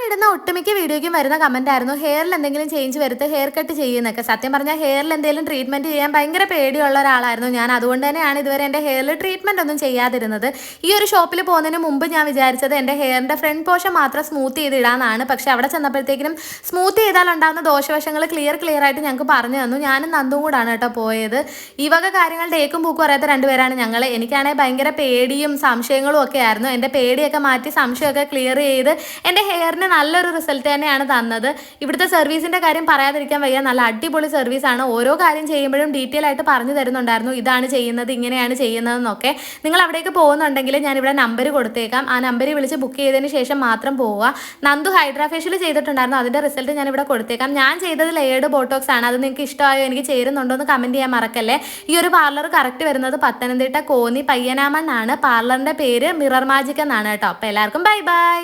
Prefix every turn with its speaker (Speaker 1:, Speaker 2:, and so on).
Speaker 1: ഇടുന്ന ഒട്ടുമിക്ക വീഡിയോയ്ക്കും വരുന്ന കമന്റ് ആയിരുന്നു ഹെയറിൽ എന്തെങ്കിലും ചേഞ്ച് വരുത്ത് ഹെയർ കട്ട് ചെയ്യുന്നൊക്കെ. സത്യം പറഞ്ഞാൽ ഹെയറിൽ എന്തെങ്കിലും ട്രീറ്റ്മെന്റ് ചെയ്യാൻ ഭയങ്കര പേടിയുള്ള ഒരാളായിരുന്നു ഞാൻ. അതുകൊണ്ട് തന്നെയാണ് ഇതുവരെ എൻ്റെ ഹെയറിൽ ട്രീറ്റ്മെന്റ് ഒന്നും ചെയ്യാതിരുന്നത്. ഈ ഒരു ഷോപ്പിൽ പോകുന്നതിന് മുമ്പ് ഞാൻ വിചാരിച്ചത് എൻ്റെ ഹെയറിന്റെ ഫ്രണ്ട് പോർഷൻ മാത്രം സ്മൂത്ത് ചെയ്തിടാനാണ്. പക്ഷെ അവിടെ ചെന്നപ്പോഴത്തേക്കും സ്മൂത്ത് ചെയ്താൽ ഉണ്ടാകുന്ന ദോഷവശങ്ങൾ ക്ലിയർ ആയിട്ട് ഞങ്ങൾക്ക് പറഞ്ഞു തന്നു. ഞാനും നന്ദും കൂടാണ് കേട്ടോ പോയത്. ഈ വക കാര്യങ്ങളുടെ ഏക്കും പൂക്കും അറിയാത്ത രണ്ടുപേരാണ് ഞങ്ങൾ. എനിക്കാണെങ്കിൽ ഭയങ്കര പേടിയും സംശയങ്ങളും ഒക്കെ ആയിരുന്നു. എൻ്റെ പേടിയൊക്കെ മാറ്റി സംശയമൊക്കെ ക്ലിയർ ചെയ്ത് എൻ്റെ ഹെയറിന് നല്ലൊരു റിസൾട്ട് തന്നെയാണ് തന്നത്. ഇവിടുത്തെ സർവീസിൻ്റെ കാര്യം പറയാതിരിക്കാൻ വയ്യ. നല്ല അടിപൊളി സർവീസാണ്. ഓരോ കാര്യം ചെയ്യുമ്പോഴും ഡീറ്റെയിൽ ആയിട്ട് പറഞ്ഞു തരുന്നുണ്ടായിരുന്നു. ഇതാണ് ചെയ്യുന്നത്, ഇങ്ങനെയാണ് ചെയ്യുന്നതെന്നൊക്കെ. നിങ്ങൾ അവിടേക്ക് പോകുന്നുണ്ടെങ്കിൽ ഞാനിവിടെ നമ്പർ കൊടുത്തേക്കാം. ആ നമ്പറിൽ വിളിച്ച് ബുക്ക് ചെയ്തതിന് ശേഷം മാത്രം പോവുക. നന്ദു ഹൈഡ്രാ ഫേഷ്യൽ ചെയ്തിട്ടുണ്ടായിരുന്നു. അതിൻ്റെ റിസൾട്ട് ഞാനിവിടെ കൊടുത്തേക്കാം. ഞാൻ ചെയ്തത് ലേയേർഡ് ബോട്ടോക്സ് ആണ്. അത് നിങ്ങൾക്ക് ഇഷ്ടമായോ, എനിക്ക് ചേരുന്നുണ്ടോ എന്ന് കമൻറ്റ് ചെയ്യാൻ മറക്കല്ലേ. ഈ ഒരു പാർലർ കറക്റ്റ് വരുന്നത് പത്തനംതിട്ട കോന്നി പയ്യനാമണ്ണാണ്. പാർലറിൻ്റെ പേര് മിറർ മാജിക് എന്നാണ് കേട്ടോ. അപ്പോൾ എല്ലാവർക്കും ബൈ ബൈ.